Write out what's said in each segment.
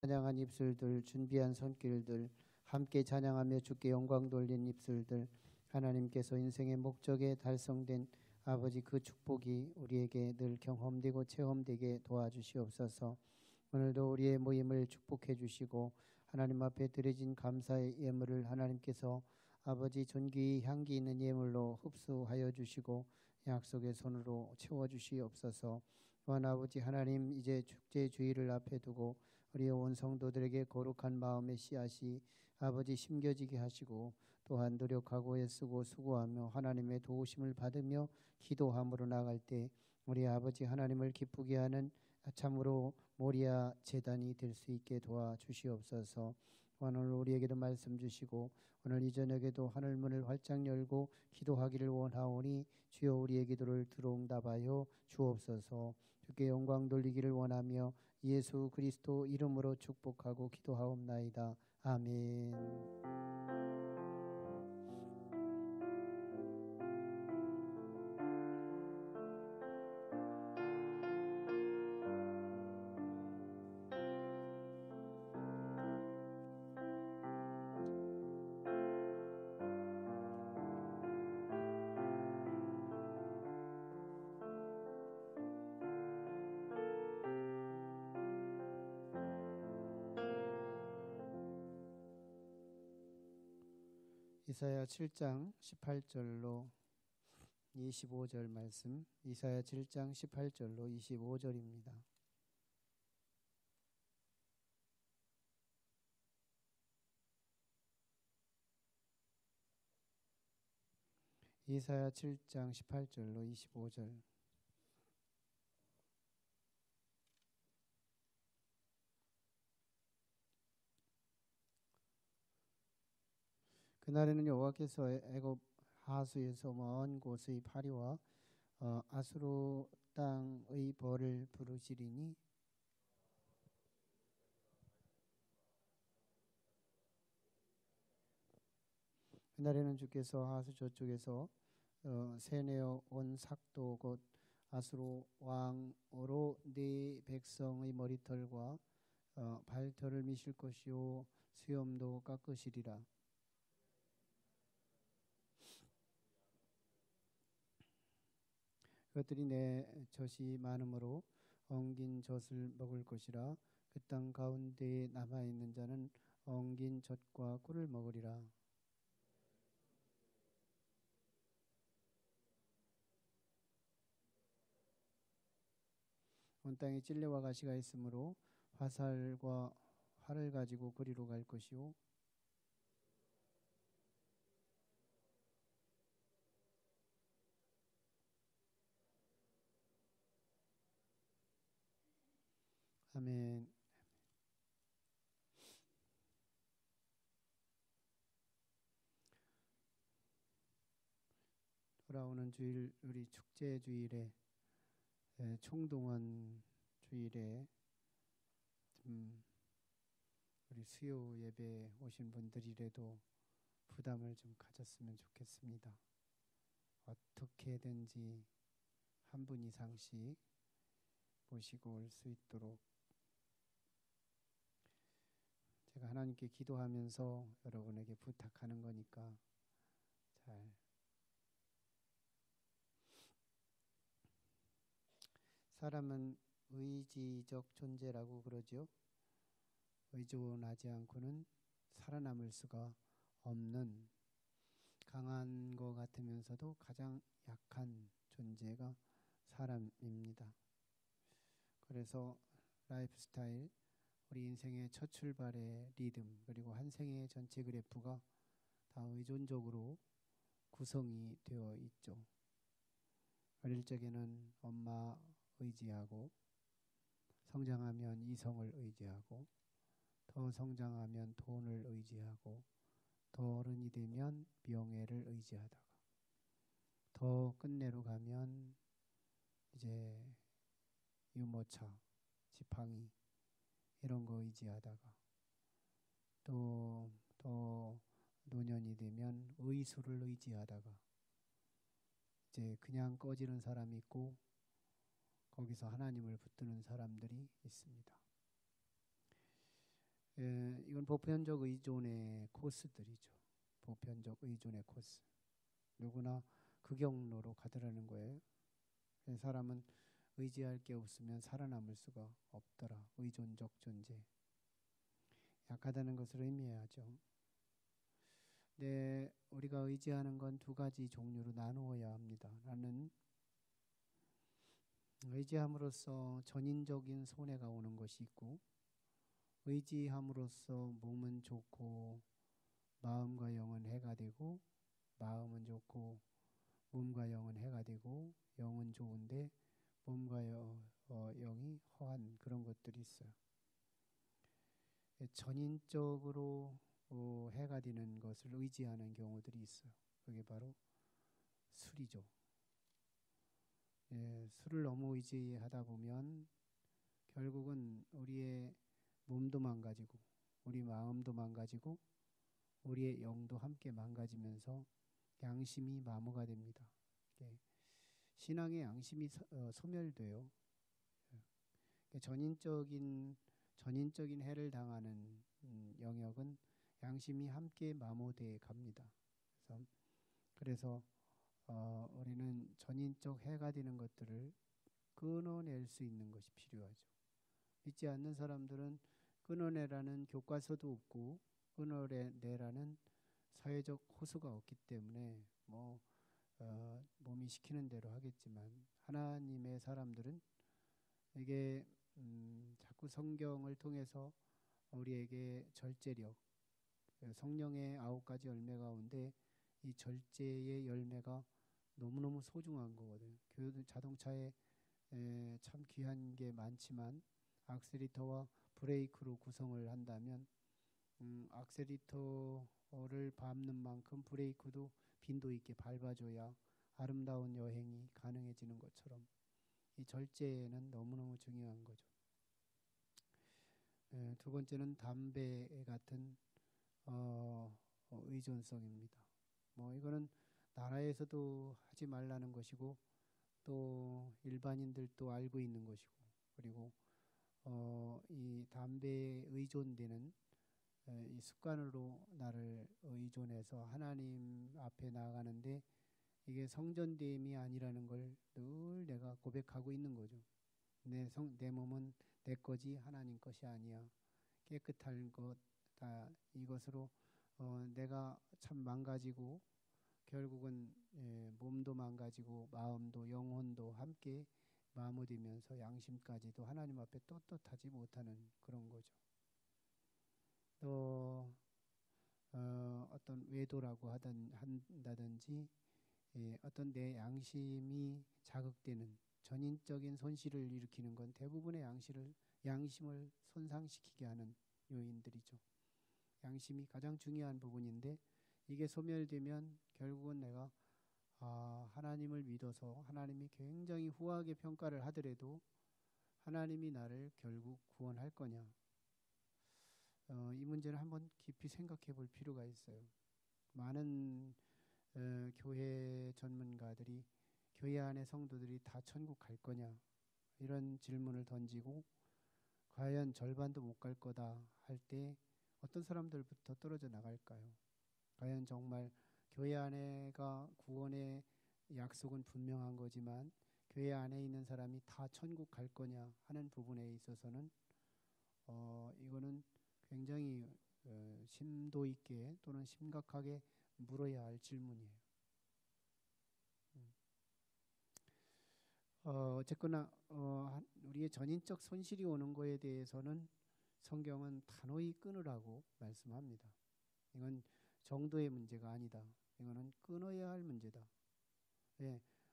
찬양한 입술들, 준비한 손길들, 함께 찬양하며 주께 영광 돌린 입술들, 하나님께서 인생의 목적에 달성된 아버지 그 축복이 우리에게 늘 경험되고 체험되게 도와주시옵소서. 오늘도 우리의 모임을 축복해 주시고 하나님 앞에 드려진 감사의 예물을 하나님께서 아버지 존귀 향기 있는 예물로 흡수하여 주시고 약속의 손으로 채워주시옵소서. 또한 아버지 하나님, 이제 축제 주일을 앞에 두고 우리의 온 성도들에게 거룩한 마음의 씨앗이 아버지 심겨지게 하시고, 또한 노력하고 애쓰고 수고하며 하나님의 도우심을 받으며 기도함으로 나갈 때 우리 아버지 하나님을 기쁘게 하는 참으로 모리아 제단이 될 수 있게 도와주시옵소서. 오늘 우리에게도 말씀 주시고 오늘 이 저녁에도 하늘문을 활짝 열고 기도하기를 원하오니 주여 우리의 기도를 들어응답하여 주옵소서. 주께 영광 돌리기를 원하며 예수 그리스도 이름으로 축복하고 기도하옵나이다. 아멘. 이사야 7장 18절로 25절 말씀, 이사야 7장 18절로 25절입니다. 이사야 7장 18절로 25절. 그날에는 여호와께서 애굽 하수에서 먼 곳의 파리와 아수르 땅의 벌을 부르시리니 그날에는 주께서 하수 저쪽에서 세내어 온 삭도 곧 아수르 왕으로 네 백성의 머리털과 발털을 미실 것이요 수염도 깎으시리라. 그것들이 내 젖이 많음으로 엉긴 젖을 먹을 것이라. 그 땅 가운데에 남아있는 자는 엉긴 젖과 꿀을 먹으리라. 온 땅에 찔레와 가시가 있으므로 화살과 활을 가지고 그리로 갈 것이요 아멘. 돌아오는 주일, 우리 축제 주일에 총동원 주일에 우리 수요 예배 오신 분들이라도 부담을 좀 가졌으면 좋겠습니다. 어떻게든지 한 분 이상씩 모시고 올 수 있도록 제가 하나님께 기도하면서 여러분에게 부탁하는 거니까 잘. 사람은 의지적 존재라고 그러죠. 의존하지 않고는 살아남을 수가 없는, 강한 것 같으면서도 가장 약한 존재가 사람입니다. 그래서 라이프 스타일, 우리 인생의 첫 출발의 리듬, 그리고 한 생의 전체 그래프가 다 의존적으로 구성이 되어 있죠. 어릴 적에는 엄마 의지하고, 성장하면 이성을 의지하고, 더 성장하면 돈을 의지하고, 더 어른이 되면 명예를 의지하다가, 더 끝내로 가면 이제 유모차, 지팡이 이런 거 의지하다가, 또 더 노년이 되면 의술을 의지하다가 이제 그냥 꺼지는 사람이 있고 거기서 하나님을 붙드는 사람들이 있습니다. 이건 보편적 의존의 코스들이죠. 보편적 의존의 코스. 누구나 그 경로로 가더라는 거예요. 사람은 의지할 게 없으면 살아남을 수가 없더라. 의존적 존재. 약하다는 것을 의미해야죠. 네, 우리가 의지하는 건 두 가지 종류로 나누어야 합니다. 나는 의지함으로써 전인적인 손해가 오는 것이 있고, 의지함으로써 몸은 좋고 마음과 영은 해가 되고, 마음은 좋고 몸과 영은 해가 되고, 영은 좋은데 몸과 영이 허한 그런 것들이 있어요. 전인적으로 해가 되는 것을 의지하는 경우들이 있어요. 그게 바로 술이죠. 술을 너무 의지하다 보면 결국은 우리의 몸도 망가지고 우리 마음도 망가지고 우리의 영도 함께 망가지면서 양심이 마모가 됩니다. 신앙의 양심이 소멸돼요. 전인적인 해를 당하는 영역은 양심이 함께 마모돼 갑니다. 그래서 우리는 전인적 해가 되는 것들을 끊어낼 수 있는 것이 필요하죠. 믿지 않는 사람들은 끊어내라는 교과서도 없고 끊어내라는 사회적 호소가 없기 때문에 몸이 시키는 대로 하겠지만, 하나님의 사람들은 이게 자꾸 성경을 통해서 우리에게 절제력, 성령의 9가지 열매 가운데 이 절제의 열매가 너무너무 소중한 거거든요. 자동차에 참 귀한 게 많지만 악셀리터와 브레이크로 구성을 한다면 악셀리터를 밟는 만큼 브레이크도 빈도 있게 밟아줘야 아름다운 여행이 가능해지는 것처럼 이 절제는 너무너무 중요한 거죠. 두 번째는 담배 같은 의존성입니다. 이거는 나라에서도 하지 말라는 것이고 또 일반인들도 알고 있는 것이고, 그리고 이 담배에 의존되는 이 습관으로 나를 의존해서 하나님 앞에 나아가는데 이게 성전됨이 아니라는 걸 늘 내가 고백하고 있는 거죠. 내 몸은 내 거지 하나님 것이 아니야. 깨끗한 것, 다 이것으로 내가 참 망가지고 결국은 몸도 망가지고 마음도 영혼도 함께 마무리면서 양심까지도 하나님 앞에 떳떳하지 못하는 그런 거죠. 또 어떤 외도라고 한다든지 어떤 내 양심이 자극되는 전인적인 손실을 일으키는 건 대부분의 양심을 손상시키게 하는 요인들이죠. 양심이 가장 중요한 부분인데 이게 소멸되면 결국은 내가 하나님을 믿어서 하나님이 굉장히 후하게 평가를 하더라도 하나님이 나를 결국 구원할 거냐, 이 문제는 한번 깊이 생각해 볼 필요가 있어요. 많은 교회 전문가들이 교회 안의 성도들이 다 천국 갈 거냐 이런 질문을 던지고 과연 절반도 못 갈 거다 할 때 어떤 사람들부터 떨어져 나갈까요? 과연 정말 교회 안에가 구원의 약속은 분명한 거지만 교회 안에 있는 사람이 다 천국 갈 거냐 하는 부분에 있어서는 이거는 굉장히 심도 있게 또는 심각하게 물어야 할 질문이에요. 어쨌거나 우리의 전인적 손실이 오는 거에 대해서는 성경은 단호히 끊으라고 말씀합니다. 이건 정도의 문제가 아니다. 이거는 끊어야 할 문제다.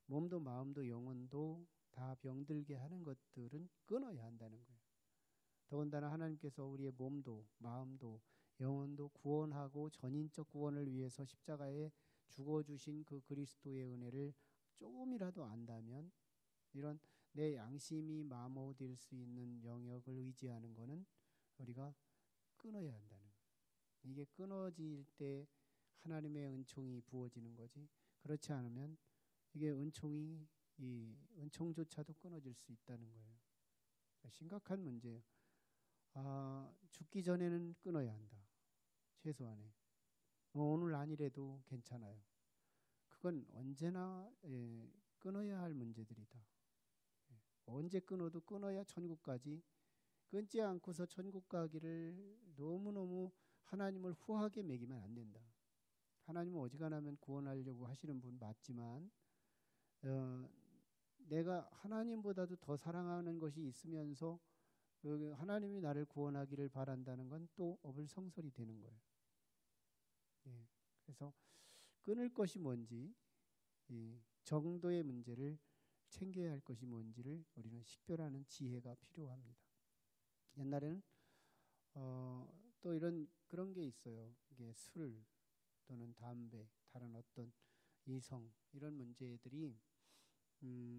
몸도 마음도 영혼도 다 병들게 하는 것들은 끊어야 한다는 거예요. 더군다나 하나님께서 우리의 몸도 마음도 영혼도 구원하고 전인적 구원을 위해서 십자가에 죽어주신 그 그리스도의 은혜를 조금이라도 안다면 이런 내 양심이 마모될 수 있는 영역을 의지하는 것은 우리가 끊어야 한다는 거예요. 이게 끊어질 때 하나님의 은총이 부어지는 거지, 그렇지 않으면 이게 이 은총조차도 끊어질 수 있다는 거예요. 심각한 문제예요. 죽기 전에는 끊어야 한다. 최소한에. 오늘 아니래도 괜찮아요. 그건 언제나 끊어야 할 문제들이다. 언제 끊어도 끊어야 천국까지, 끊지 않고서 천국 가기를 너무너무 하나님을 후하게 매기면 안 된다. 하나님은 어지간하면 구원하려고 하시는 분 맞지만 내가 하나님보다도 더 사랑하는 것이 있으면서 하나님이 나를 구원하기를 바란다는 건 또 어불성설이 되는 거예요. 예. 그래서 끊을 것이 뭔지, 정도의 문제를 챙겨야 할 것이 뭔지를 우리는 식별하는 지혜가 필요합니다. 옛날에는 또 그런 게 있어요. 이게 술 또는 담배, 다른 어떤 이성, 이런 문제들이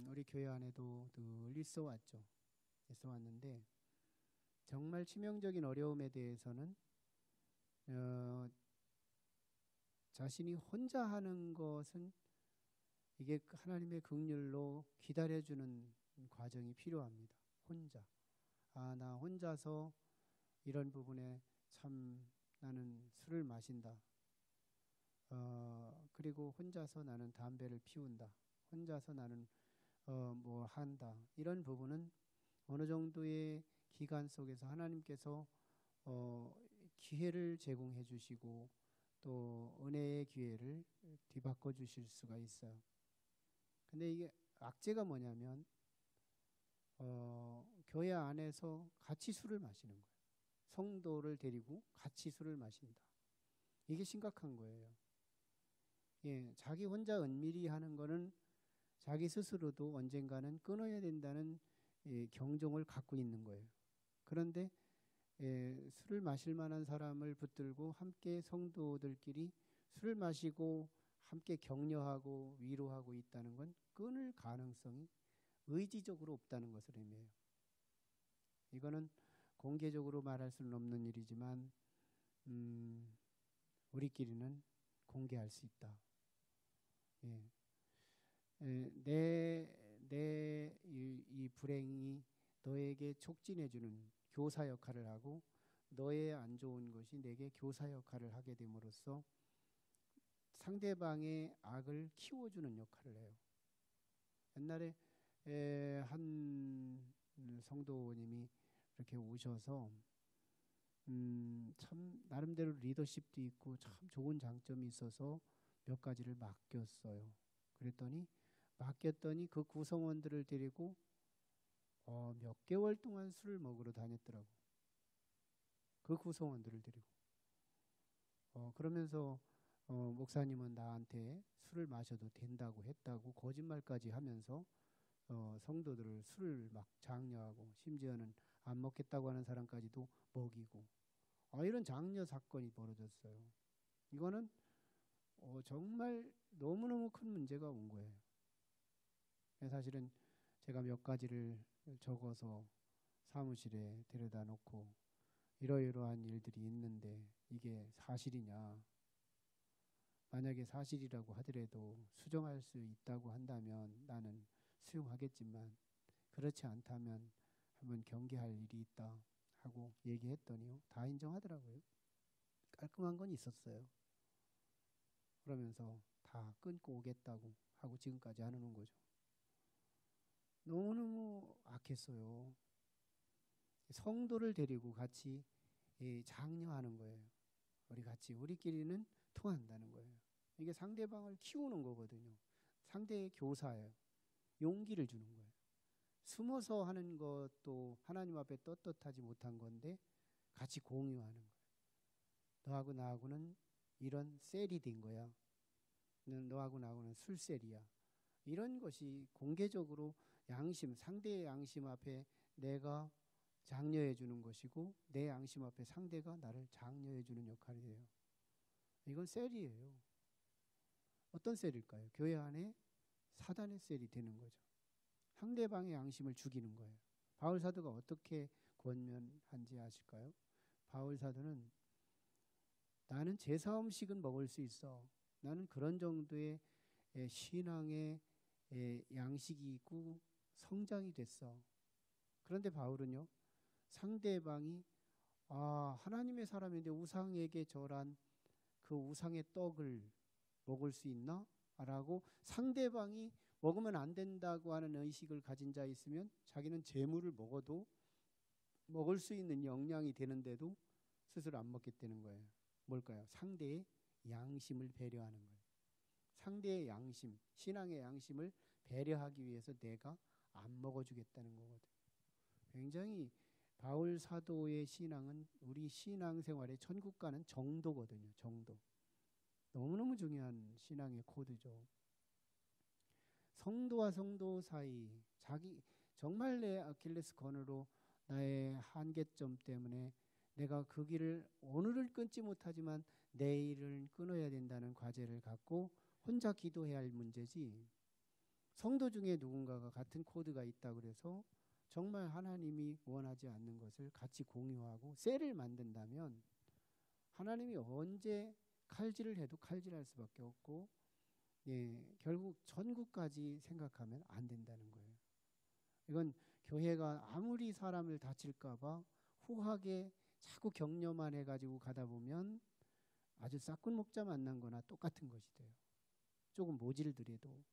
우리 교회 안에도 늘 있어 왔죠. 있어 왔는데 정말 치명적인 어려움에 대해서는 자신이 혼자 하는 것은 이게 하나님의 긍휼로 기다려주는 과정이 필요합니다. 혼자. 나 혼자서 이런 부분에 참 나는 술을 마신다. 그리고 혼자서 나는 담배를 피운다. 혼자서 나는 뭐 한다. 이런 부분은 어느 정도의 기간 속에서 하나님께서 기회를 제공해 주시고 또 은혜의 기회를 뒤바꿔 주실 수가 있어요. 근데 이게 악재가 뭐냐면 교회 안에서 같이 술을 마시는 거예요. 성도를 데리고 같이 술을 마신다. 이게 심각한 거예요. 예, 자기 혼자 은밀히 하는 거는 자기 스스로도 언젠가는 끊어야 된다는 경종을 갖고 있는 거예요. 그런데 술을 마실 만한 사람을 붙들고 함께 성도들끼리 술을 마시고 함께 격려하고 위로하고 있다는 건 끊을 가능성이 의지적으로 없다는 것을 의미해요. 이거는 공개적으로 말할 수는 없는 일이지만 우리끼리는 공개할 수 있다. 예. 내 이 불행이 너에게 촉진해주는 교사 역할을 하고 너의 안 좋은 것이 내게 교사 역할을 하게 됨으로써 상대방의 악을 키워주는 역할을 해요. 옛날에 한 성도님이 이렇게 오셔서 참 나름대로 리더십도 있고 참 좋은 장점이 있어서 몇 가지를 맡겼어요. 맡겼더니 그 구성원들을 데리고 몇 개월 동안 술을 먹으러 다녔더라고. 그 구성원들을 데리고. 그러면서 목사님은 나한테 술을 마셔도 된다고 했다고 거짓말까지 하면서 성도들을 술을 막 장려하고 심지어는 안 먹겠다고 하는 사람까지도 먹이고 이런 장려 사건이 벌어졌어요. 이거는 정말 너무너무 큰 문제가 온 거예요. 사실은 제가 몇 가지를 적어서 사무실에 데려다 놓고 이러이러한 일들이 있는데 이게 사실이냐. 만약에 사실이라고 하더라도 수정할 수 있다고 한다면 나는 수용하겠지만 그렇지 않다면 한번 경계할 일이 있다 하고 얘기했더니요. 다 인정하더라고요. 깔끔한 건 있었어요. 그러면서 다 끊고 오겠다고 하고 지금까지 안 오는 거죠. 너무너무 악했어요. 성도를 데리고 같이 장려하는 거예요. 우리끼리는 통한다는 거예요. 이게 상대방을 키우는 거거든요. 상대의 교사예요. 용기를 주는 거예요. 숨어서 하는 것도 하나님 앞에 떳떳하지 못한 건데 같이 공유하는 거예요. 너하고 나하고는 이런 셀이 된 거야. 너하고 나하고는 술셀이야. 이런 것이 공개적으로 상대의 양심 앞에 내가 장려해 주는 것이고 내 양심 앞에 상대가 나를 장려해 주는 역할이에요. 이건 셀이에요. 어떤 셀일까요? 교회 안에 사단의 셀이 되는 거죠. 상대방의 양심을 죽이는 거예요. 바울 사도가 어떻게 권면한지 아실까요? 바울 사도는 나는 제사 음식은 먹을 수 있어. 나는 그런 정도의 신앙의 양식이 있고 성장이 됐어. 그런데 바울은요. 상대방이 하나님의 사람인데 우상에게 절한 그 우상의 떡을 먹을 수 있나? 라고 상대방이 먹으면 안 된다고 하는 의식을 가진 자 있으면 자기는 재물을 먹어도 먹을 수 있는 영양이 되는데도 스스로 안 먹겠다는 거예요. 뭘까요? 상대의 양심을 배려하는 거예요. 상대의 양심, 신앙의 양심을 배려하기 위해서 내가 안 먹어주겠다는 거거든요. 굉장히 바울 사도의 신앙은 우리 신앙생활의 천국 가는 정도거든요. 정도. 너무너무 중요한 신앙의 코드죠. 성도와 성도 사이, 정말 내 아킬레스건으로 나의 한계점 때문에 내가 그 길을 오늘을 끊지 못하지만 내일은 끊어야 된다는 과제를 갖고 혼자 기도해야 할 문제지, 성도 중에 누군가가 같은 코드가 있다 그래서 정말 하나님이 원하지 않는 것을 같이 공유하고 셀을 만든다면 하나님이 언제 칼질을 해도 칼질할 수밖에 없고, 결국 전국까지 생각하면 안 된다는 거예요. 이건 교회가 아무리 사람을 다칠까 봐 후하게 자꾸 격려만 해가지고 가다 보면 아주 싹군 목자 만난 거나 똑같은 것이 돼요. 조금 모질더라도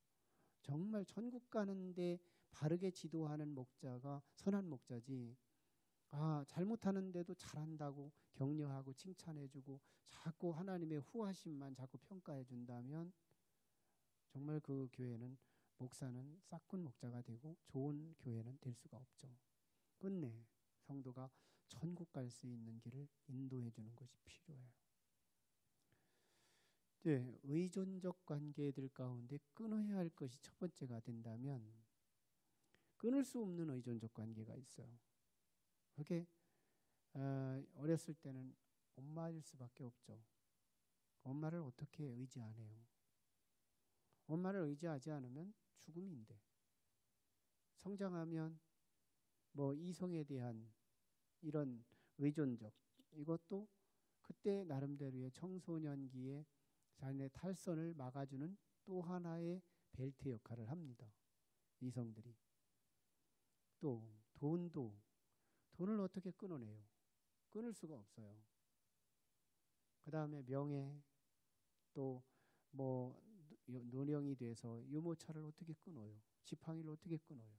정말 천국 가는데 바르게 지도하는 목자가 선한 목자지, 잘못하는데도 잘한다고 격려하고 칭찬해주고 자꾸 하나님의 후하심만 자꾸 평가해 준다면 정말 그 교회는, 목사는 싹군 목자가 되고 좋은 교회는 될 수가 없죠. 끝내 성도가 천국 갈 수 있는 길을 인도해 주는 것이 필요해요. 의존적 관계들 가운데 끊어야 할 것이 첫 번째가 된다면 끊을 수 없는 의존적 관계가 있어요. 그게 어렸을 때는 엄마일 수밖에 없죠. 엄마를 어떻게 의지 안 해요? 엄마를 의지하지 않으면 죽음인데, 성장하면 이성에 대한 이런 의존적, 이것도 그때 나름대로의 청소년기에 자신의 탈선을 막아주는 또 하나의 벨트 역할을 합니다. 이성들이. 또 돈을 어떻게 끊어내요? 끊을 수가 없어요. 그 다음에 명예, 또 노령이 돼서 유모차를 어떻게 끊어요? 지팡이를 어떻게 끊어요?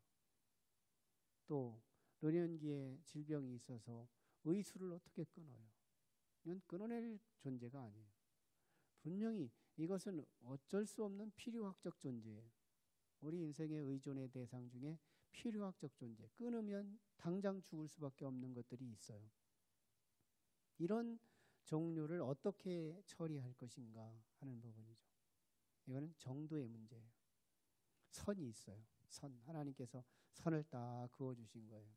또 노년기에 질병이 있어서 의술을 어떻게 끊어요? 이건 끊어낼 존재가 아니에요. 분명히 이것은 어쩔 수 없는 필요학적 존재예요. 우리 인생의 의존의 대상 중에 필요학적 존재, 끊으면 당장 죽을 수밖에 없는 것들이 있어요. 이런 종류를 어떻게 처리할 것인가 하는 부분이죠. 이거는 정도의 문제예요. 선이 있어요. 하나님께서 선을 딱 그어주신 거예요.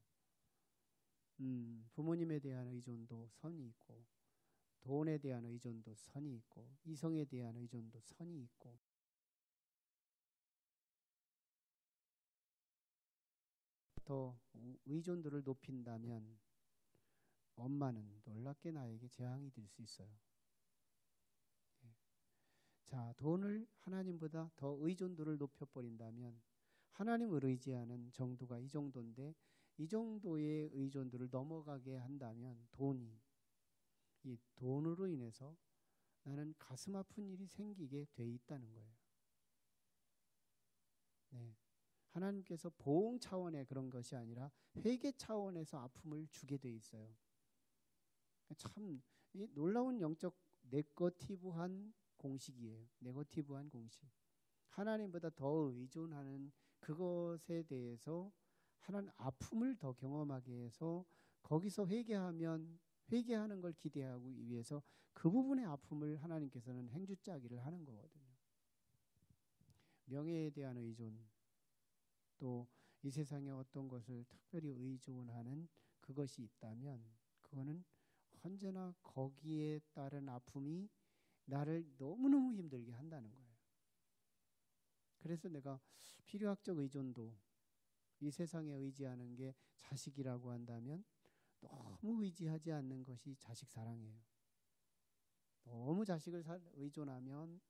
부모님에 대한 의존도 선이 있고, 돈에 대한 의존도 선이 있고, 이성에 대한 의존도 선이 있고, 더 의존도를 높인다면 엄마는 놀랍게 나에게 재앙이 될 수 있어요. 자, 돈을 하나님보다 더 의존도를 높여버린다면, 하나님을 의지하는 정도가 이 정도인데 이 정도의 의존도를 넘어가게 한다면 이 돈으로 인해서 나는 가슴 아픈 일이 생기게 돼 있다는 거예요. 하나님께서 보응 차원의 그런 것이 아니라 회개 차원에서 아픔을 주게 돼 있어요. 참 이 놀라운 영적 네거티브한 공식이에요. 네거티브한 공식. 하나님보다 더 의존하는 그것에 대해서 하나님 아픔을 더 경험하게 해서 거기서 회개하는 걸 기대하고 위해서 그 부분의 아픔을 하나님께서는 행주짜기를 하는 거거든요. 명예에 대한 의존, 또 이 세상의 어떤 것을 특별히 의존하는 그것이 있다면 그거는 언제나 거기에 따른 아픔이 나를 너무너무 힘들게 한다는 거예요. 그래서 내가 필요학적 의존도, 이 세상에 의지하는 게 자식이라고 한다면 너무 의지하지 않는 것이 자식 사랑이에요. 너무 자식을 의존하면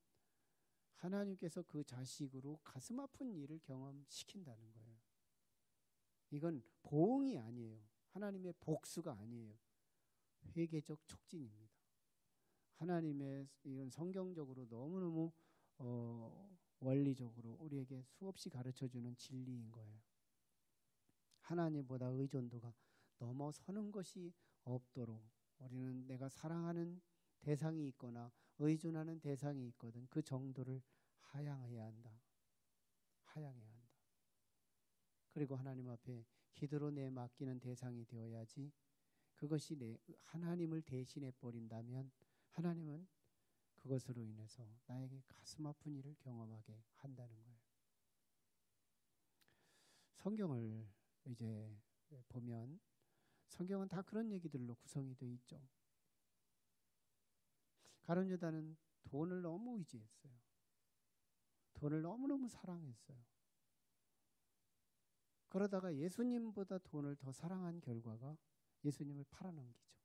하나님께서 그 자식으로 가슴 아픈 일을 경험시킨다는 거예요. 이건 보응이 아니에요. 하나님의 복수가 아니에요. 회개적 촉진입니다. 하나님의 이건 성경적으로 너무너무 원리적으로 우리에게 수없이 가르쳐주는 진리인 거예요. 하나님보다 의존도가 넘어서는 것이 없도록 우리는 내가 사랑하는 대상이 있거나 의존하는 대상이 있거든 그 정도를 하향해야 한다. 하향해야 한다. 그리고 하나님 앞에 기도로 내 맡기는 대상이 되어야지 그것이 내 하나님을 대신해 버린다면 하나님은 그것으로 인해서 나에게 가슴 아픈 일을 경험하게 한다는 거예요. 성경을 이제 보면 성경은 다 그런 얘기들로 구성이 되어 있죠. 가룟 유다는 돈을 너무 의지했어요. 돈을 너무너무 사랑했어요. 그러다가 예수님보다 돈을 더 사랑한 결과가 예수님을 팔아넘기죠.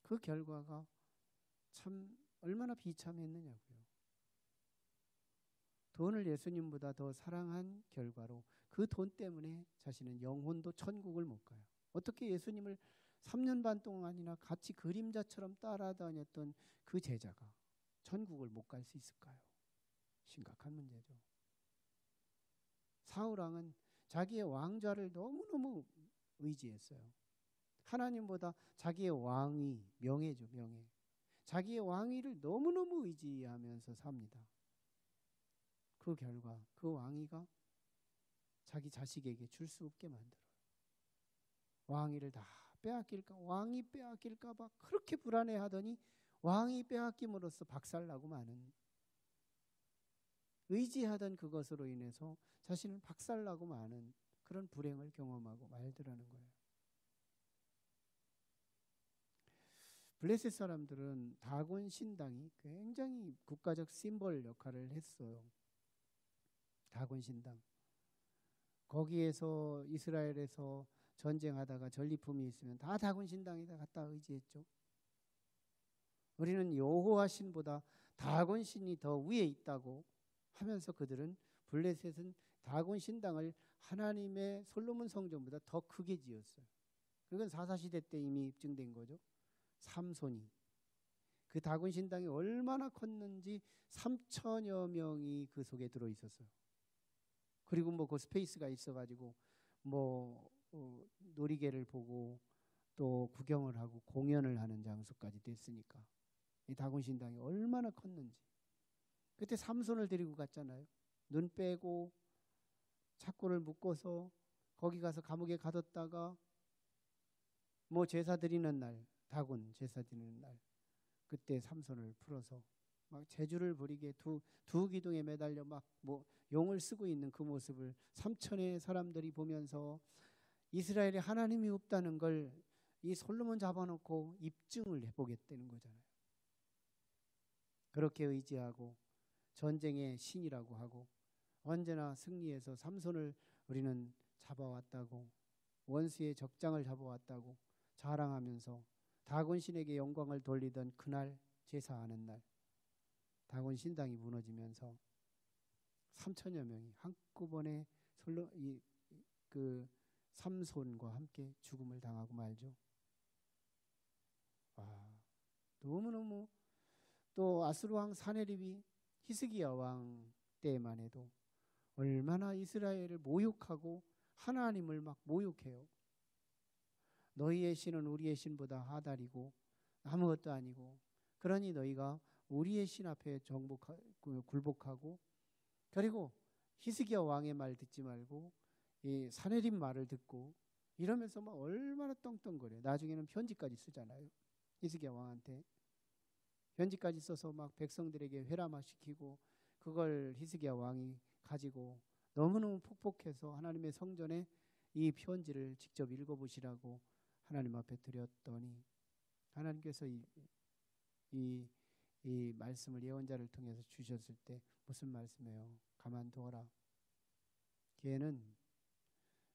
그 결과가 참 얼마나 비참했느냐고요. 돈을 예수님보다 더 사랑한 결과로 그 돈 때문에 자신은 영혼도 천국을 못 가요. 어떻게 예수님을 3년 반 동안이나 같이 그림자처럼 따라다녔던 그 제자가 천국을 못 갈 수 있을까요? 심각한 문제죠. 사울왕은 자기의 왕좌를 너무너무 의지했어요. 하나님보다 자기의 왕위, 명예죠, 명예. 자기의 왕위를 너무너무 의지하면서 삽니다. 그 결과 그 왕위가 자기 자식에게 줄 수 없게 만들어요. 왕위를 다 빼앗길까, 왕이 빼앗길까 봐 그렇게 불안해하더니 왕이 빼앗김으로써 박살나고 마는, 의지하던 그것으로 인해서 자신은 박살나고 마는 그런 불행을 경험하고 말더라는 거예요. 블레셋 사람들은 다곤 신당이 굉장히 국가적 심볼 역할을 했어요. 다곤 신당. 거기에서 이스라엘에서 전쟁하다가 전리품이 있으면 다 다곤 신당에다 갖다 의지했죠. 우리는 여호와 신보다 다곤 신이 더 위에 있다고 하면서 그들은 블레셋은 다곤 신당을 하나님의 솔로몬 성전보다 더 크게 지었어요. 그건 사사시대 때 이미 입증된 거죠. 삼손이 그 다곤 신당이 얼마나 컸는지 3천여 명이 그 속에 들어 있었어요. 그리고 뭐 그 스페이스가 있어가지고 뭐 놀이개를 보고 또 구경을 하고 공연을 하는 장소까지 됐으니까 이 다곤 신당이 얼마나 컸는지. 그때 삼손을 데리고 갔잖아요. 눈 빼고 착고를 묶어서 거기 가서 감옥에 가뒀다가 뭐 제사 드리는 날, 다곤 제사 드리는 날 그때 삼손을 풀어서 막 재주를 부리게 두 기둥에 매달려 막 뭐 용을 쓰고 있는 그 모습을 3천의 사람들이 보면서 이스라엘에 하나님이 없다는 걸 이 솔로몬 잡아놓고 입증을 해보겠다는 거잖아요. 그렇게 의지하고 전쟁의 신이라고 하고 언제나 승리해서 삼손을 우리는 잡아왔다고, 원수의 적장을 잡아왔다고 자랑하면서 다곤 신에게 영광을 돌리던 그날, 제사하는 날 다곤 신당이 무너지면서 3천여 명이 한꺼번에 그 삼손과 함께 죽음을 당하고 말죠. 너무너무. 또 아수르 왕 사네립이 히스기야 왕 때만 해도 얼마나 이스라엘을 모욕하고 하나님을 막 모욕해요. 너희의 신은 우리의 신보다 하달이고 아무것도 아니고 그러니 너희가 우리의 신 앞에 굴복하고 그리고 히스기야 왕의 말 듣지 말고 이 사네립 말을 듣고 이러면서 막 얼마나 떵떵거려. 나중에는 편지까지 쓰잖아요. 히스기야 왕한테 편지까지 써서 막 백성들에게 회람화시키고 그걸 히스기야 왕이 가지고 너무너무 폭복해서 하나님의 성전에 이 편지를 직접 읽어보시라고 하나님 앞에 드렸더니 하나님께서 이 말씀을 예언자를 통해서 주셨을 때 무슨 말씀이에요? 가만두어라. 걔는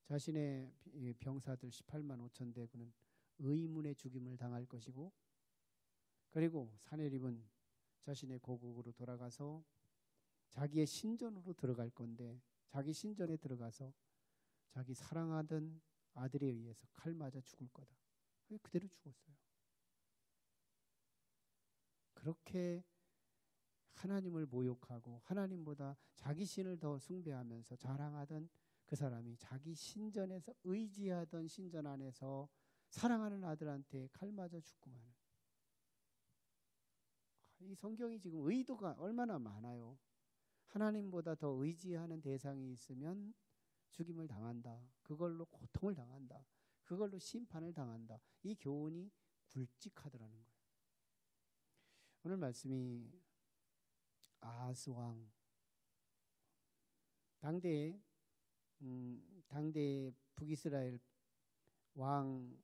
자신의 병사들 18만 5천 대군은 의문의 죽임을 당할 것이고 그리고 사네립은 자신의 고국으로 돌아가서 자기의 신전으로 들어갈 건데 자기 신전에 들어가서 자기 사랑하던 아들에 의해서 칼 맞아 죽을 거다. 그대로 죽었어요. 그렇게 하나님을 모욕하고 하나님보다 자기 신을 더 숭배하면서 자랑하던 그 사람이 자기 신전에서 의지하던 신전 안에서 사랑하는 아들한테 칼 맞아 죽고 마는. 이 성경이 지금 의도가 얼마나 많아요. 하나님보다 더 의지하는 대상이 있으면 죽임을 당한다. 그걸로 고통을 당한다. 그걸로 심판을 당한다. 이 교훈이 굵직하더라는 거예요. 오늘 말씀이 아하스 왕, 당대의 북이스라엘 왕이었던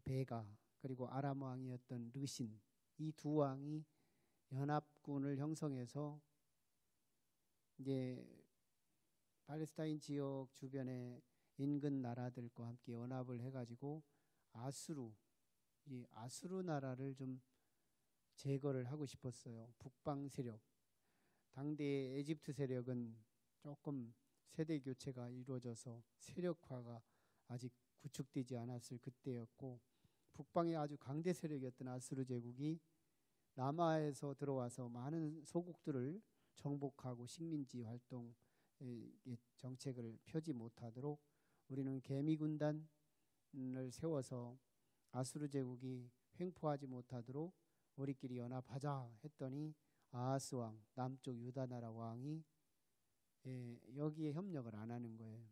베가, 그리고 아람 왕이었던 르신, 이 두 왕이 연합군을 형성해서 이제 팔레스타인 지역 주변의 인근 나라들과 함께 연합을 해가지고 이 아수르 나라를 좀 제거를 하고 싶었어요. 북방 세력. 당대의 에집트 세력은 조금 세대 교체가 이루어져서 세력화가 아직 구축되지 않았을 그때였고, 북방의 아주 강대 세력이었던 아수르 제국이 남하에서 들어와서 많은 소국들을 정복하고 식민지 활동 정책을 펴지 못하도록 우리는 개미군단을 세워서 아수르 제국이 횡포하지 못하도록 우리끼리 연합하자 했더니 아하스 왕, 남쪽 유다 나라 왕이 여기에 협력을 안 하는 거예요.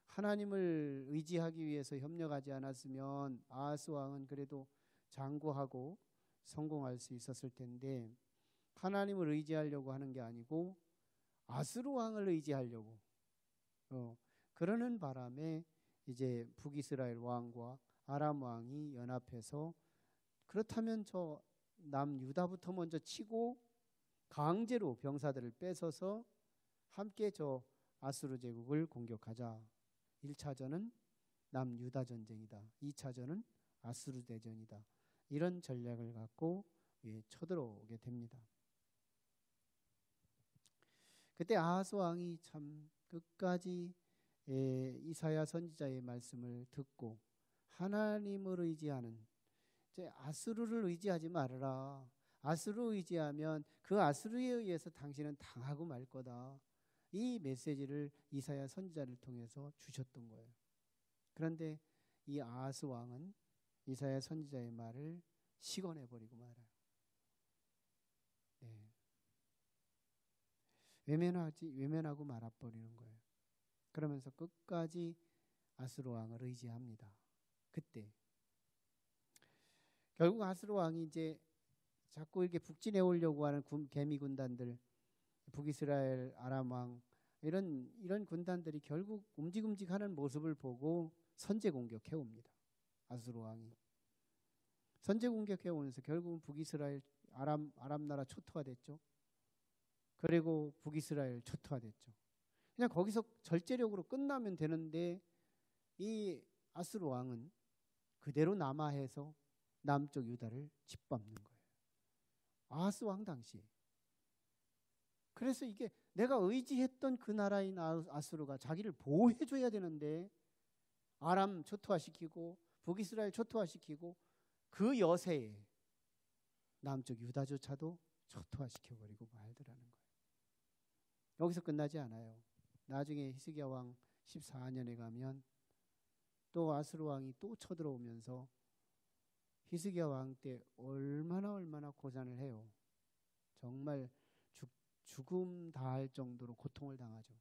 하나님을 의지하기 위해서 협력하지 않았으면 아하스 왕은 그래도 장구하고 성공할 수 있었을 텐데, 하나님을 의지하려고 하는 게 아니고 아수르 왕을 의지하려고 그러는 바람에 이제 북이스라엘 왕과 아람 왕이 연합해서, 그렇다면 저 남유다부터 먼저 치고 강제로 병사들을 뺏어서 함께 저 아수르 제국을 공격하자. 1차전은 남유다 전쟁이다. 2차전은 아수르 대전이다. 이런 전략을 갖고 쳐들어오게 됩니다. 그때 아하스 왕이 참 끝까지 이사야 선지자의 말씀을 듣고 하나님을 의지하는, 아수르를 의지하지 말아라. 아수르 의지하면 그 아수르에 의해서 당신은 당하고 말 거다. 이 메시지를 이사야 선지자를 통해서 주셨던 거예요. 그런데 이 아하스 왕은 이사야 선지자의 말을 시건해버리고 말아요. 외면하고 말아버리는 거예요. 그러면서 끝까지 아수르 왕을 의지합니다. 그때 결국 아수르 왕이 이제 자꾸 이렇게 북진해 오려고 하는 개미 군단들, 북이스라엘 아람 왕, 이런 군단들이 결국 움직하는 모습을 보고 선제 공격해 옵니다. 아수르 왕이 선제 공격해 오면서 결국은 북이스라엘 아람 나라 초토화 됐죠. 그리고 북이스라엘 초토화 됐죠. 그냥 거기서 절제력으로 끝나면 되는데 이 아수르 왕은 그대로 남하해서 남쪽 유다를 짓밟는 거예요. 아하스 왕 당시에. 그래서 이게 내가 의지했던 그 나라인 아수르가 자기를 보호해줘야 되는데 아람 초토화시키고 북이스라엘 초토화시키고 그 여세에 남쪽 유다조차도 초토화시켜버리고 말더라는 거예요. 여기서 끝나지 않아요. 나중에 히스기야 왕 14년에 가면 또 아수르 왕이 또 쳐들어오면서 히스기야 왕 때 얼마나 고난을 해요. 정말 죽음 다할 정도로 고통을 당하죠.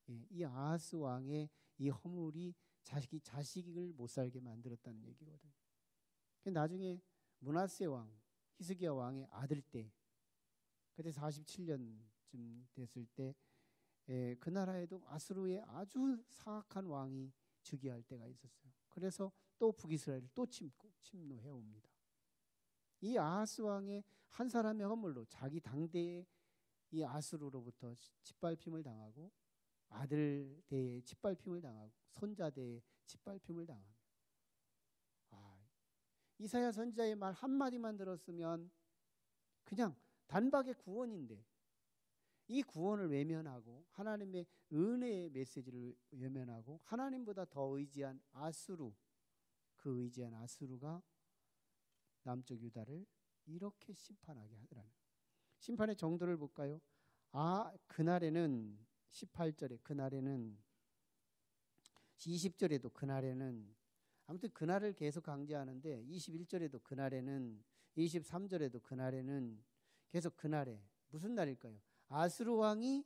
이 아하스 왕의 이 허물이 자식을 못 살게 만들었다는 얘기거든요. 나중에 므낫세 왕, 히스기야 왕의 아들 때, 그때 47년쯤 됐을 때 그 나라에도 아수르의 아주 사악한 왕이 즉위할 때가 있었어요. 그래서 또 북이스라엘을 또 침노해 옵니다. 이 아하스 왕의 한 사람의 허물로 자기 당대의 이 아수르로부터 짓밟힘을 당하고, 아들 대에 짓밟힘을 당하고, 손자 대에 짓밟힘을 당합니다. 이사야 선지자의 말 한마디만 들었으면 그냥 단박에 구원인데, 이 구원을 외면하고 하나님의 은혜의 메시지를 외면하고 하나님보다 더 의지한 아수르, 그 의지한 아수르가 남쪽 유다를 이렇게 심판하게 하더라는 거예요. 심판의 정도를 볼까요? 그날에는 18절에 그날에는 20절에도 그날에는 아무튼 그날을 계속 강조하는데 21절에도 그날에는 23절에도 그날에는 계속 그날에 무슨 날일까요? 아수르 왕이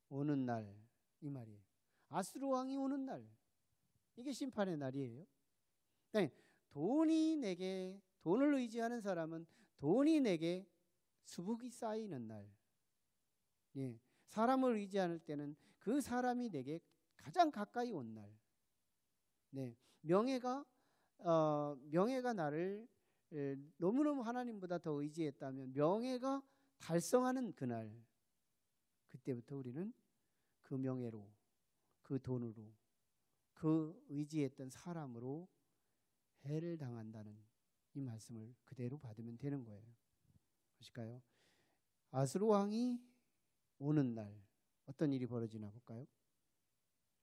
오는 날 이 말이에요. 아수르 왕이 오는 날 이게 심판의 날이에요. 그러니까 돈을 의지하는 사람은 돈이 내게 수북이 쌓이는 날. 예. 사람을 의지할 때는 그 사람이 내게 가장 가까이 온 날. 네. 명예가 나를 너무너무 하나님보다 더 의지했다면 명예가 달성하는 그날. 그때부터 우리는 그 명예로, 그 돈으로, 그 의지했던 사람으로 해를 당한다는 이 말씀을 그대로 받으면 되는 거예요. 보실까요? 아수르 왕이 오는 날 어떤 일이 벌어지나 볼까요?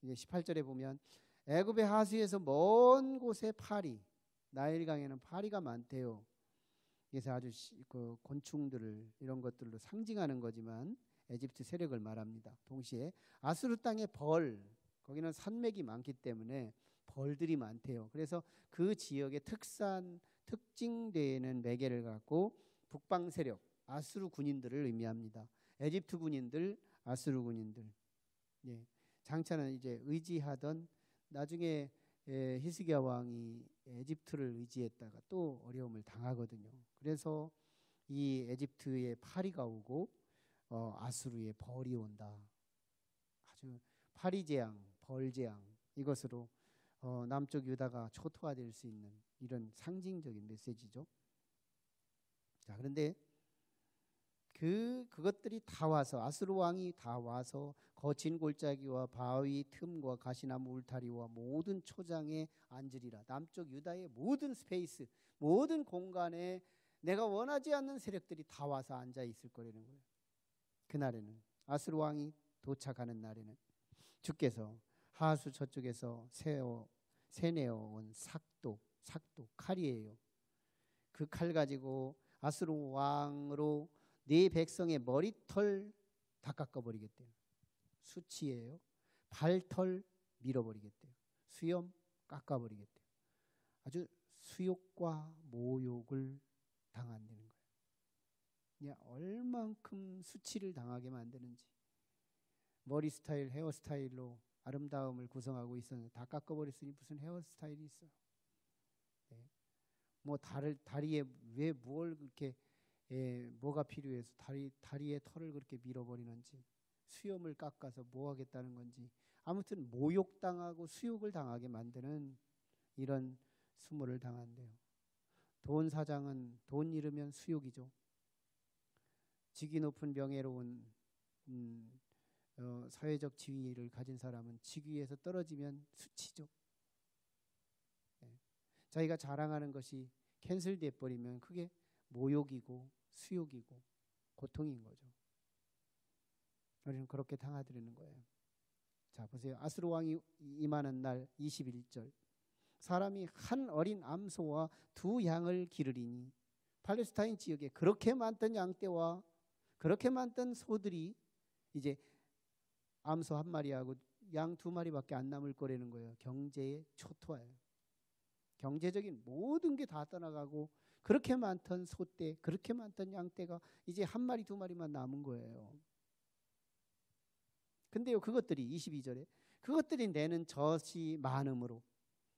이제 18절에 보면 애굽의 하수에서 먼 곳에 파리, 나일강에는 파리가 많대요. 그래서 아주 그 곤충들을 이런 것들로 상징하는 거지만 에집트 세력을 말합니다. 동시에 아수르 땅에 거기는 산맥이 많기 때문에 벌들이 많대요. 그래서 그 지역의 특징되는 매개를 갖고 북방 세력, 아수르 군인들을 의미합니다. 에집트 군인들, 아수르 군인들. 예. 장차는 이제 의지하던 나중에 히스기야 왕이 에집트를 의지했다가 또 어려움을 당하거든요. 그래서 이 에집트의 파리가 오고 아수르의 벌이 온다. 아주 파리재앙, 벌재앙 이것으로 남쪽 유다가 초토화될 수 있는 이런 상징적인 메시지죠. 자, 그런데 그것들이 다 와서 아수르 왕이 다 와서 거친 골짜기와 바위 틈과 가시나무 울타리와 모든 초장에 앉으리라. 남쪽 유다의 모든 스페이스, 모든 공간에 내가 원하지 않는 세력들이 다 와서 앉아 있을 거라는 거예요. 그날에는 아수르 왕이 도착하는 날에는 주께서 하수 저쪽에서 세내어 온 삭도 칼이에요. 그 칼 가지고 아수르 왕으로 네 백성의 머리털 다 깎아버리겠대요. 수치예요. 발털 밀어버리겠대요. 수염 깎아버리겠대요. 아주 수욕과 모욕을 당한다는 거예요. 얼만큼 수치를 당하게 만드는지. 머리 스타일, 헤어 스타일로 아름다움을 구성하고 있었는데 다 깎아버렸으니 무슨 헤어 스타일이 있어요. 네. 뭐 다리에 왜 뭘 그렇게 뭐가 필요해서 다리에 털을 그렇게 밀어버리는지, 수염을 깎아서 뭐 하겠다는 건지, 아무튼 모욕당하고 수욕을 당하게 만드는 이런 수모를 당한대요. 돈 사장은 돈 잃으면 수욕이죠. 직위 높은 명예로운 사회적 지위를 가진 사람은 직위에서 떨어지면 수치죠. 네. 자기가 자랑하는 것이 캔슬돼 버리면 그게 모욕이고 수욕이고 고통인 거죠. 우리는 그렇게 당하드리는 거예요. 자, 보세요. 아수르 왕이 임하는 날 21절. 사람이 한 어린 암소와 두 양을 기르리니 팔레스타인 지역에 그렇게 많던 양떼와 그렇게 많던 소들이 이제 암소 한 마리하고 양 두 마리밖에 안 남을 거라는 거예요. 경제의 초토화예요. 경제적인 모든 게 다 떠나가고 그렇게 많던 소떼, 그렇게 많던 양떼가 이제 한 마리 두 마리만 남은 거예요. 근데요, 그것들이 22절에 그것들이 내는 젖이 많음으로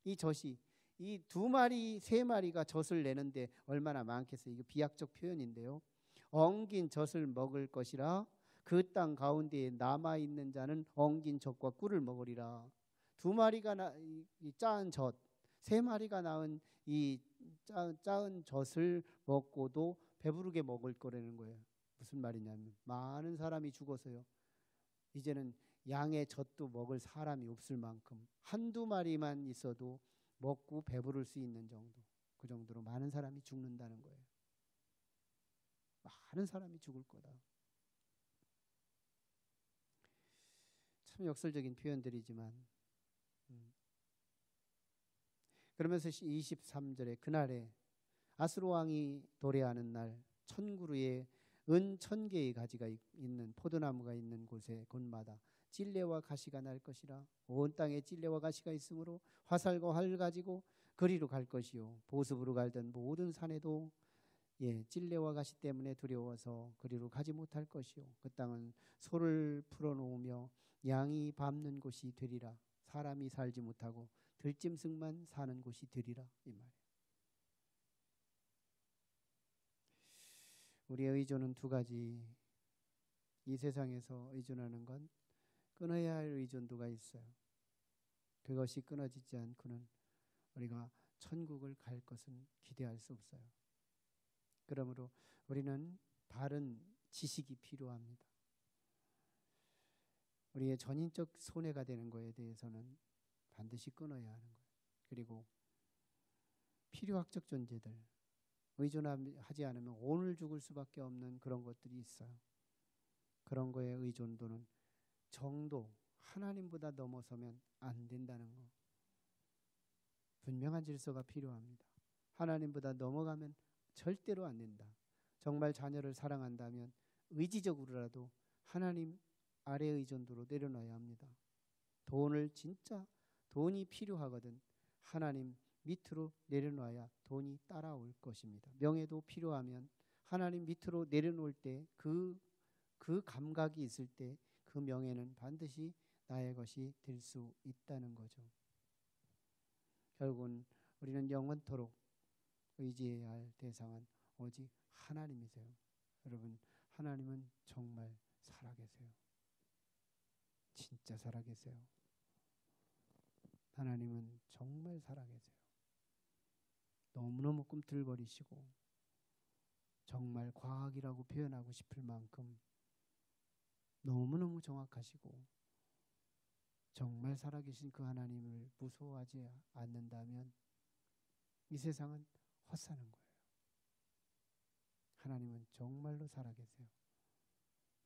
이 젖이 이 두 마리, 세 마리가 젖을 내는데 얼마나 많겠어요. 이거 비약적 표현인데요. 엉긴 젖을 먹을 것이라 그 땅 가운데에 남아있는 자는 엉긴 젖과 꿀을 먹으리라. 두 마리가 짜은 젖, 세 마리가 낳은 이 짜은 젖을 먹고도 배부르게 먹을 거라는 거예요. 무슨 말이냐면 많은 사람이 죽어서요. 이제는 양의 젖도 먹을 사람이 없을 만큼 한두 마리만 있어도 먹고 배부를 수 있는 정도, 그 정도로 많은 사람이 죽는다는 거예요. 많은 사람이 죽을 거다. 참 역설적인 표현들이지만 그러면서 23절에 그날에 아수르 왕이 도래하는 날 천구루에 은 1000개의 가지가 있는 포도나무가 있는 곳마다 찔레와 가시가 날 것이라. 온 땅에 찔레와 가시가 있으므로 화살과 활 가지고 거리로 갈 것이요 보습으로 갈던 모든 산에도 찔레와 가시 때문에 두려워서 거리로 가지 못할 것이요 그 땅은 소를 풀어놓으며 양이 밟는 곳이 되리라. 사람이 살지 못하고 들짐승만 사는 곳이 되리라. 이 말이에요. 우리의 의존은 두 가지. 이 세상에서 의존하는 건 끊어야 할 의존도가 있어요. 그것이 끊어지지 않고는 우리가 천국을 갈 것은 기대할 수 없어요. 그러므로 우리는 바른 지식이 필요합니다. 우리의 전인적 손해가 되는 것에 대해서는 반드시 끊어야 하는 거예요. 그리고 필요학적 존재들, 의존하지 않으면 오늘 죽을 수밖에 없는 그런 것들이 있어요. 그런 거에 의존도는 정도, 하나님보다 넘어서면 안 된다는 거. 분명한 질서가 필요합니다. 하나님보다 넘어가면 절대로 안 된다. 정말 자녀를 사랑한다면 의지적으로라도 하나님 아래 의존도로 내려놔야 합니다. 돈이 필요하거든 하나님 밑으로 내려놔야 돈이 따라올 것입니다. 명예도 필요하면 하나님 밑으로 내려놓을 때 그 감각이 있을 때 그 명예는 반드시 나의 것이 될 수 있다는 거죠. 결국은 우리는 영원토록 의지해야 할 대상은 오직 하나님이세요. 여러분, 하나님은 정말 살아계세요. 진짜 살아계세요. 하나님은 정말 살아계세요. 너무너무 꿈틀거리시고 정말 과학이라고 표현하고 싶을 만큼 너무너무 정확하시고 정말 살아계신 그 하나님을 무서워하지 않는다면 이 세상은 헛사는 거예요. 하나님은 정말로 살아계세요.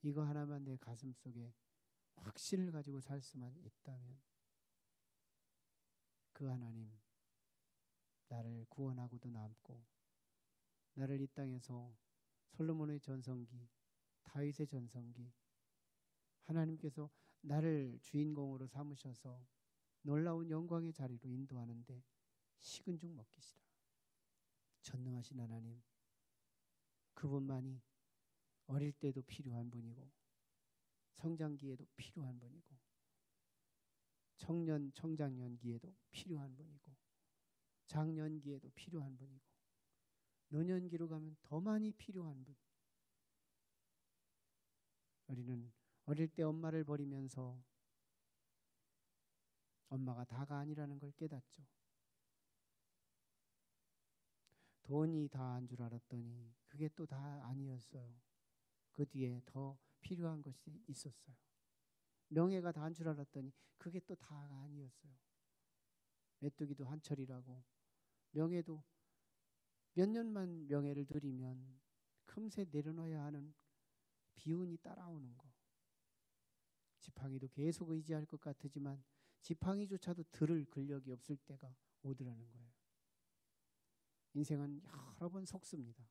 이거 하나만 내 가슴 속에 확신을 가지고 살 수만 있다면 그 하나님 나를 구원하고도 남고 나를 이 땅에서 솔로몬의 전성기, 다윗의 전성기, 하나님께서 나를 주인공으로 삼으셔서 놀라운 영광의 자리로 인도하는데 식은 죽 먹기시다. 전능하신 하나님, 그분만이 어릴 때도 필요한 분이고 성장기에도 필요한 분이고 청장년기에도 필요한 분이고 장년기에도 필요한 분이고 노년기로 가면 더 많이 필요한 분. 우리는 어릴 때 엄마를 버리면서 엄마가 다가 아니라는 걸 깨닫죠. 돈이 다인 줄 알았더니 그게 또 다 아니었어요. 그 뒤에 더 필요한 것이 있었어요. 명예가 다인 줄 알았더니 그게 또 다가 아니었어요. 메뚜기도 한철이라고 명예도 몇 년만 명예를 들이면 금세 내려놔야 하는 비운이 따라오는 거. 지팡이도 계속 의지할 것 같지만 지팡이조차도 들을 근력이 없을 때가 오더라는 거예요. 인생은 여러 번 속습니다.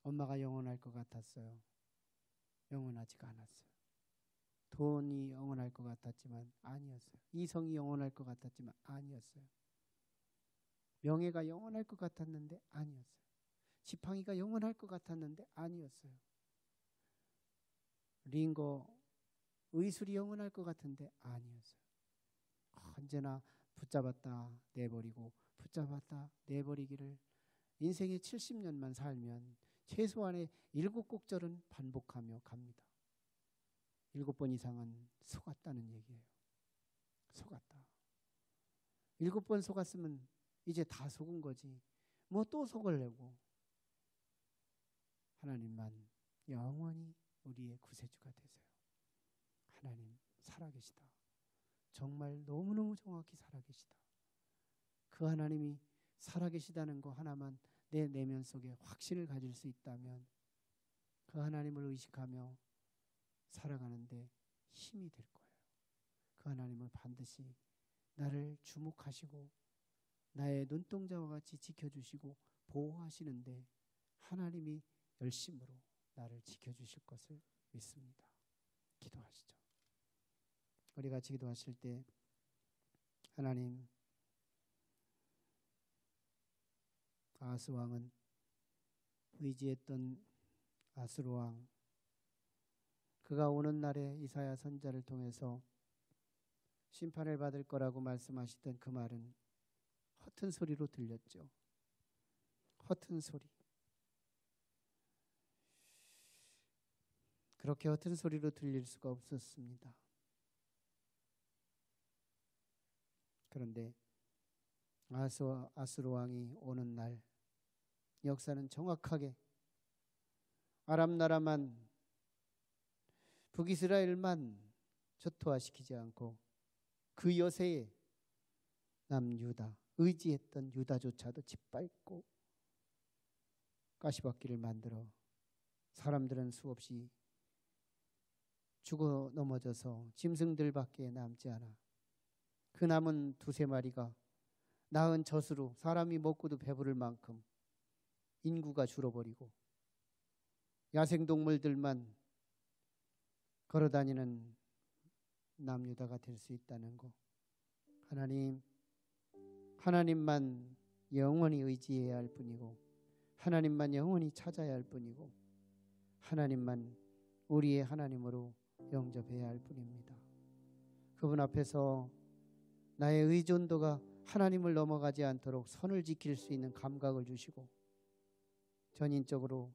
엄마가 영원할 것 같았어요. 영원하지가 않았어요. 돈이 영원할 것 같았지만 아니었어요. 이성이 영원할 것 같았지만 아니었어요. 명예가 영원할 것 같았는데 아니었어요. 지팡이가 영원할 것 같았는데 아니었어요. 링거, 의술이 영원할 것 같은데 아니었어요. 언제나 붙잡았다 내버리고 붙잡았다 내버리기를 인생의 70년만 살면 최소한의 7곡절은 반복하며 갑니다. 7번 이상은 속았다는 얘기예요. 속았다. 7번 속았으면 이제 다 속은 거지. 뭐 또 속으려고. 하나님만 영원히 우리의 구세주가 되세요. 하나님 살아계시다. 정말 너무너무 정확히 살아계시다. 그 하나님이 살아계시다는 거 하나만 내 내면 속에 확신을 가질 수 있다면 그 하나님을 의식하며 살아가는데 힘이 될 거예요. 그 하나님은 반드시 나를 주목하시고 나의 눈동자와 같이 지켜주시고 보호하시는데 하나님이 열심으로 나를 지켜주실 것을 믿습니다. 기도하시죠. 우리 같이 기도하실 때 하나님, 아하스 왕은 의지했던 아수르 왕, 그가 오는 날에 이사야 선지자를 통해서 심판을 받을 거라고 말씀하시던 그 말은 허튼 소리로 들렸죠. 허튼 소리. 그렇게 허튼 소리로 들릴 수가 없었습니다. 그런데 아수르 왕이 오는 날 역사는 정확하게 아람 나라만, 북이스라엘만 저토화시키지 않고 그 여세에 남유다, 의지했던 유다조차도 짓밟고 가시밭길을 만들어 사람들은 수없이 죽어 넘어져서 짐승들밖에 남지 않아 그 남은 두세 마리가 나은 젖으로 사람이 먹고도 배부를 만큼 인구가 줄어버리고 야생동물들만 걸어다니는 남유다가 될 수 있다는 것, 하나님만 영원히 의지해야 할 뿐이고 하나님만 영원히 찾아야 할 뿐이고 하나님만 우리의 하나님으로 영접해야 할 뿐입니다. 그분 앞에서 나의 의존도가 하나님을 넘어가지 않도록 선을 지킬 수 있는 감각을 주시고 전인적으로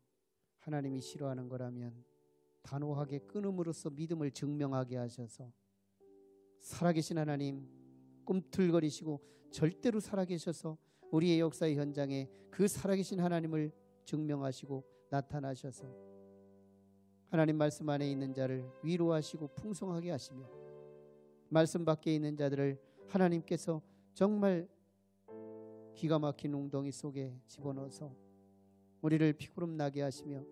하나님이 싫어하는 거라면 단호하게 끊음으로써 믿음을 증명하게 하셔서 살아계신 하나님, 꿈틀거리시고 절대로 살아계셔서 우리의 역사의 현장에 그 살아계신 하나님을 증명하시고 나타나셔서 하나님 말씀 안에 있는 자를 위로하시고 풍성하게 하시며 말씀 밖에 있는 자들을 하나님께서 정말 기가 막힌 웅덩이 속에 집어넣어서 우리를 피구름 나게 하시며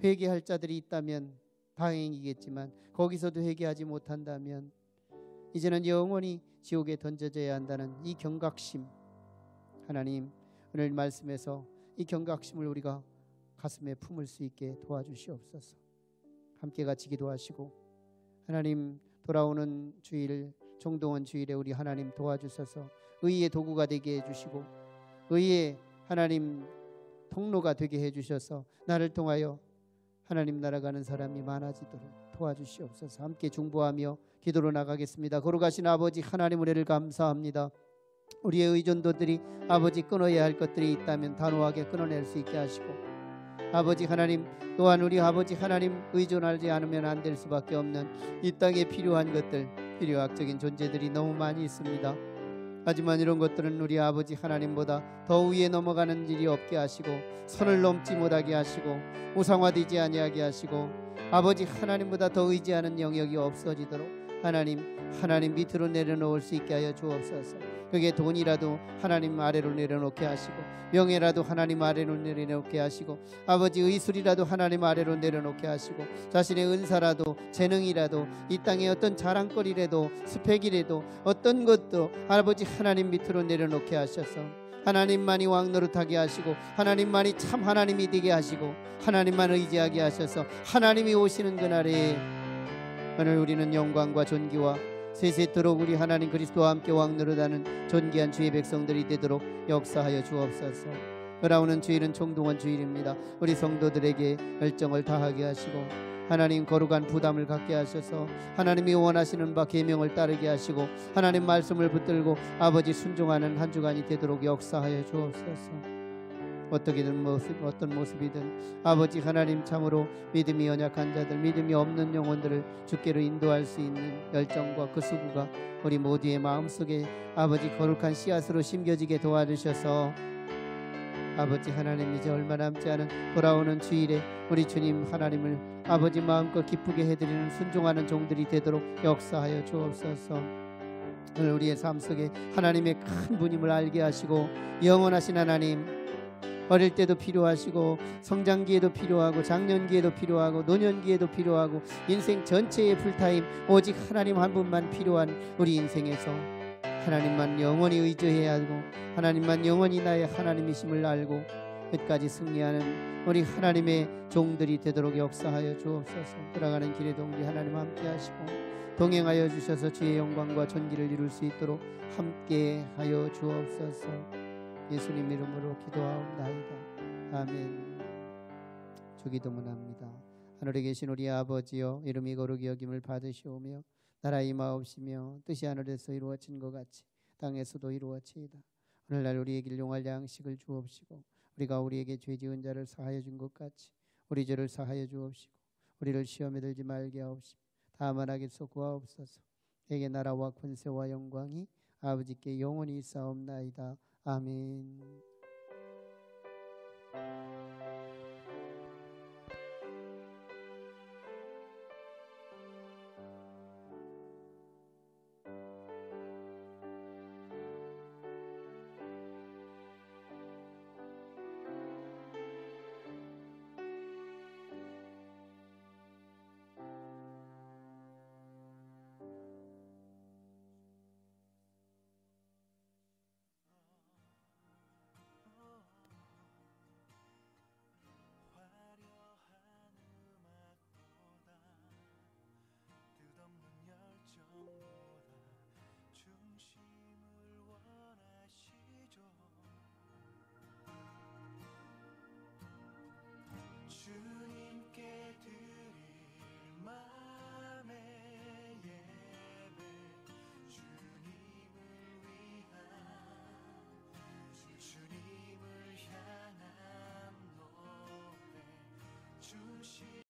회개할 자들이 있다면 다행이겠지만 거기서도 회개하지 못한다면 이제는 영원히 지옥에 던져져야 한다는 이 경각심, 하나님 오늘 말씀에서 이 경각심을 우리가 가슴에 품을 수 있게 도와주시옵소서. 함께 같이 기도하시고 하나님, 돌아오는 주일 종동원 주일에 우리 하나님 도와주셔서 의의 도구가 되게 해주시고 의의 하나님 통로가 되게 해주셔서 나를 통하여 하나님 나라가는 사람이 많아지도록 도와주시옵소서. 함께 중보하며 기도로 나가겠습니다. 거룩하신 아버지 하나님, 은혜를 감사합니다. 우리의 의존도들이 아버지 끊어야 할 것들이 있다면 단호하게 끊어낼 수 있게 하시고 아버지 하나님, 또한 우리 아버지 하나님 의존하지 않으면 안 될 수밖에 없는 이 땅에 필요한 것들, 필요학적인 존재들이 너무 많이 있습니다. 하지만 이런 것들은 우리 아버지 하나님보다 더 위에 넘어가는 일이 없게 하시고 선을 넘지 못하게 하시고 우상화되지 아니하게 하시고 아버지 하나님보다 더 의지하는 영역이 없어지도록 하나님 밑으로 내려놓을 수 있게 하여 주옵소서. 그게 돈이라도 하나님 아래로 내려놓게 하시고 명예라도 하나님 아래로 내려놓게 하시고 아버지 의술이라도 하나님 아래로 내려놓게 하시고 자신의 은사라도 재능이라도 이 땅에 어떤 자랑거리라도 스펙이라도 어떤 것도 아버지 하나님 밑으로 내려놓게 하셔서 하나님만이 왕 노릇하게 하시고 하나님만이 참 하나님이 되게 하시고 하나님만 의지하게 하셔서 하나님이 오시는 그날에 오늘 우리는 영광과 존귀와 세세토록 우리 하나님 그리스도와 함께 왕 노릇하는 존귀한 주의 백성들이 되도록 역사하여 주옵소서. 돌아오는 주일은 총동원 주일입니다. 우리 성도들에게 열정을 다하게 하시고 하나님 거룩한 부담을 갖게 하셔서 하나님이 원하시는 바 계명을 따르게 하시고 하나님 말씀을 붙들고 아버지 순종하는 한 주간이 되도록 역사하여 주옵소서. 어떤 모습이든 아버지 하나님 참으로 믿음이 연약한 자들, 믿음이 없는 영혼들을 주께로 인도할 수 있는 열정과 그 수고가 우리 모두의 마음속에 아버지 거룩한 씨앗으로 심겨지게 도와주셔서 아버지 하나님 이제 얼마 남지 않은 돌아오는 주일에 우리 주님 하나님을 아버지 마음껏 기쁘게 해드리는 순종하는 종들이 되도록 역사하여 주옵소서. 오늘 우리의 삶 속에 하나님의 큰 분임을 알게 하시고 영원하신 하나님, 어릴 때도 필요하시고 성장기에도 필요하고 장년기에도 필요하고 노년기에도 필요하고 인생 전체의 풀타임 오직 하나님 한 분만 필요한 우리 인생에서 하나님만 영원히 의지해야 하고 하나님만 영원히 나의 하나님이심을 알고 끝까지 승리하는 우리 하나님의 종들이 되도록 역사하여 주옵소서. 돌아가는 길에도 우리 하나님 함께 하시고 동행하여 주셔서 주의 영광과 존귀를 이룰 수 있도록 함께하여 주옵소서. 예수님 이름으로 기도하옵나이다. 아멘. 주기도문합니다. 하늘에 계신 우리 아버지여, 이름이 거룩히 여김을 받으시오며 나라 임하옵시며 뜻이 하늘에서 이루어진 것 같이 땅에서도 이루어지이다. 오늘날 우리에게 일용할 양식을 주옵시고 우리가 우리에게 죄 지은 자를 사하여 준 것 같이 우리 죄를 사하여 주옵시고 우리를 시험에 들지 말게 하옵시고 다만 악에서 구하옵소서. 내게 나라와 권세와 영광이 아버지께 영원히 있사옵나이다. 아멘.